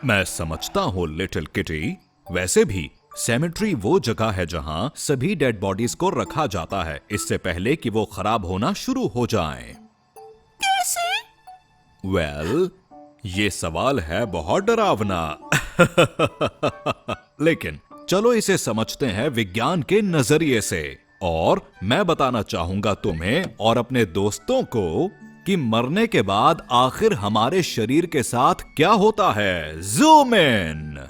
मैं समझता हूँ लिटिल किटी, वैसे भी सेमेट्री वो जगह है जहाँ सभी डेड बॉडीज को रखा जाता है इससे पहले कि वो खराब होना शुरू हो जाएं। कैसे? वेल, ये सवाल है बहुत डरावना। लेकिन चलो इसे समझते हैं विज्ञान के नजरिए से, और मैं बताना चाहूंगा तुम्हें और अपने दोस्तों को कि मरने के बाद आखिर हमारे शरीर के साथ क्या होता है। Zoom in.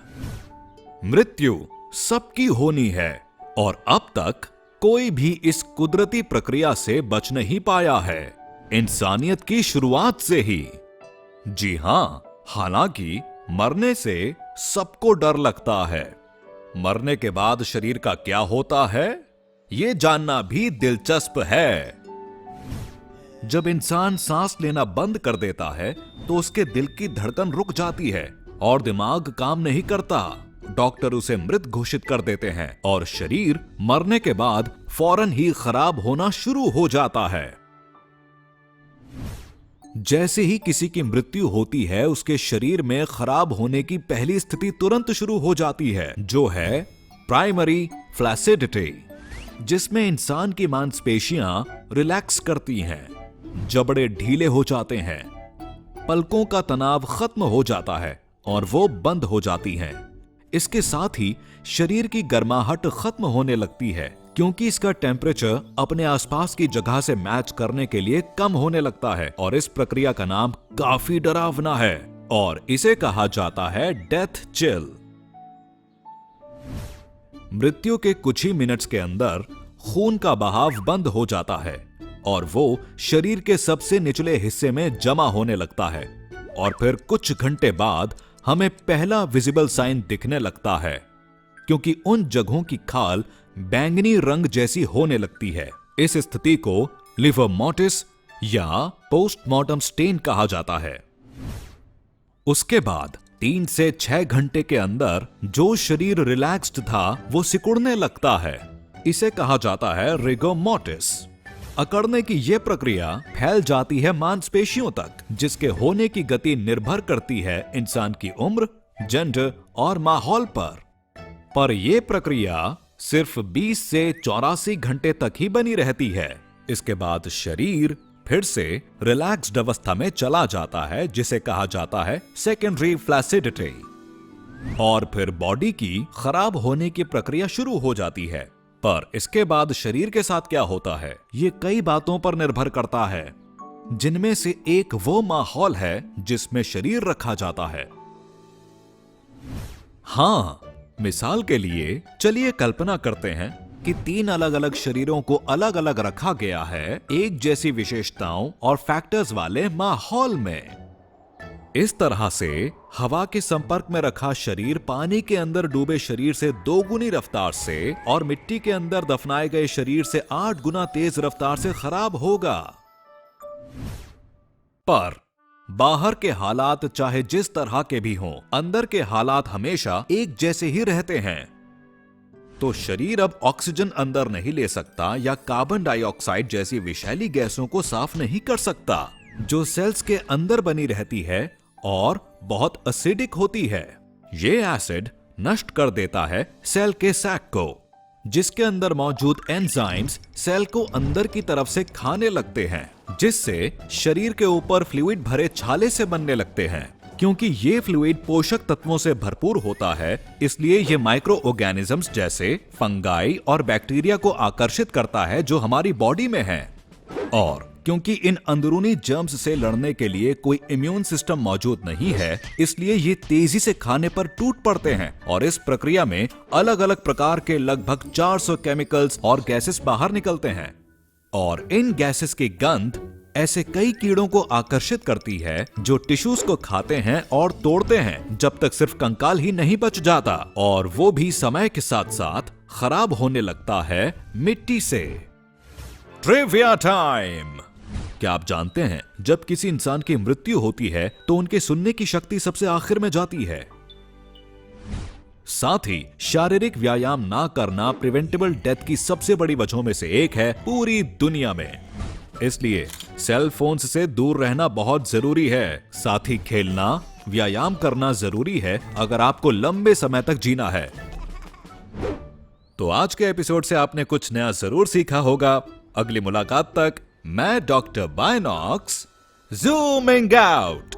मृत्यु सबकी होनी है और अब तक कोई भी इस कुदरती प्रक्रिया से बच नहीं पाया है, इंसानियत की शुरुआत से ही। जी हां, हालांकि मरने से सबको डर लगता है। मरने के बाद शरीर का क्या होता है, यह जानना भी दिलचस्प है। जब इंसान सांस लेना बंद कर देता है तो उसके दिल की धड़कन रुक जाती है और दिमाग काम नहीं करता। डॉक्टर उसे मृत घोषित कर देते हैं और शरीर मरने के बाद फौरन ही खराब होना शुरू हो जाता है। जैसे ही किसी की मृत्यु होती है, उसके शरीर में खराब होने की पहली स्थिति तुरंत शुरू हो जाती है, जो है प्राइमरी फ्लैसिडिटी, जिसमें इंसान की मांसपेशियां रिलैक्स करती हैं, जबड़े ढीले हो जाते हैं, पलकों का तनाव खत्म हो जाता है और वो बंद हो जाती हैं। इसके साथ ही शरीर की गर्माहट खत्म होने लगती है, क्योंकि इसका टेम्परेचर अपने आसपास की जगह से मैच करने के लिए कम होने लगता है। और इस प्रक्रिया का नाम काफी डरावना है और इसे कहा जाता है डेथ चिल। मृत्यु के कुछ ही मिनट्स के अंदर खून का बहाव बंद हो जाता है और वो शरीर के सबसे निचले हिस्से में जमा होने लगता है, और फिर कुछ घंटे बाद हमें पहला विजिबल साइन दिखने लगता है, क्योंकि उन जगहों की खाल बैंगनी रंग जैसी होने लगती है। इस स्थिति को लिवर मोर्टिस या पोस्टमार्टम स्टेन कहा जाता है। उसके बाद 3 से 6 घंटे के अंदर जो शरीर रिलैक्स्ड था वो सिकुड़ने लगता है। इसे कहा जाता है रिगो मोर्टिस। अकड़ने की यह प्रक्रिया फैल जाती है मांसपेशियों तक, जिसके होने की गति निर्भर करती है इंसान की उम्र, जेंडर और माहौल पर यह प्रक्रिया सिर्फ 20 से 84 घंटे तक ही बनी रहती है। इसके बाद शरीर फिर से रिलैक्स्ड अवस्था में चला जाता है, जिसे कहा जाता है सेकेंडरी फ्लैसिडिटी, और फिर बॉडी की खराब होने की प्रक्रिया शुरू हो जाती है। पर इसके बाद शरीर के साथ क्या होता है, ये कई बातों पर निर्भर करता है, जिनमें से एक वो माहौल है जिसमें शरीर रखा जाता है। हां, मिसाल के लिए चलिए कल्पना करते हैं कि 3 अलग अलग शरीरों को अलग अलग रखा गया है एक जैसी विशेषताओं और फैक्टर्स वाले माहौल में। इस तरह से हवा के संपर्क में रखा शरीर पानी के अंदर डूबे शरीर से 2 गुनी रफ्तार से और मिट्टी के अंदर दफनाए गए शरीर से 8 गुना तेज रफ्तार से खराब होगा। पर बाहर के हालात चाहे जिस तरह के भी हों, अंदर के हालात हमेशा एक जैसे ही रहते हैं। तो शरीर अब ऑक्सीजन अंदर नहीं ले सकता या कार्बन डाइऑक्साइड जैसी विषैली गैसों को साफ नहीं कर सकता, जो सेल्स के अंदर बनी रहती है और बहुत एसिडिक होती है। ये एसिड नष्ट कर देता है सेल के सैक को, जिसके अंदर मौजूद एंजाइम्स सेल को अंदर की तरफ से खाने लगते हैं, जिससे शरीर के ऊपर फ्लूइड भरे छाले से बनने लगते हैं। क्योंकि ये फ्लूइड पोषक तत्वों से भरपूर होता है, इसलिए ये माइक्रो ऑर्गेनिजम्स जैसे फंगाई और बैक्टीरिया को आकर्षित करता है जो हमारी बॉडी में है। और क्योंकि इन अंदरूनी जर्म्स से लड़ने के लिए कोई इम्यून सिस्टम मौजूद नहीं है, इसलिए ये तेजी से खाने पर टूट पड़ते हैं और इस प्रक्रिया में अलग अलग प्रकार के लगभग 400 केमिकल्स और गैसेस बाहर निकलते हैं। और इन गैसेस की गंध ऐसे कई कीड़ों को आकर्षित करती है जो टिश्यूज को खाते हैं और तोड़ते हैं, जब तक सिर्फ कंकाल ही नहीं बच जाता, और वो भी समय के साथ साथ खराब होने लगता है मिट्टी से। Trivia time. क्या आप जानते हैं जब किसी इंसान की मृत्यु होती है तो उनके सुनने की शक्ति सबसे आखिर में जाती है। साथ ही शारीरिक व्यायाम ना करना प्रिवेंटेबल डेथ की सबसे बड़ी वजहों में से एक है पूरी दुनिया में। इसलिए सेल फोन्स से दूर रहना बहुत जरूरी है। साथ ही खेलना, व्यायाम करना जरूरी है अगर आपको लंबे समय तक जीना है। तो आज के एपिसोड से आपने कुछ नया जरूर सीखा होगा। अगली मुलाकात तक मैं डॉक्टर बायनॉक्स ज़ूमिंग आउट।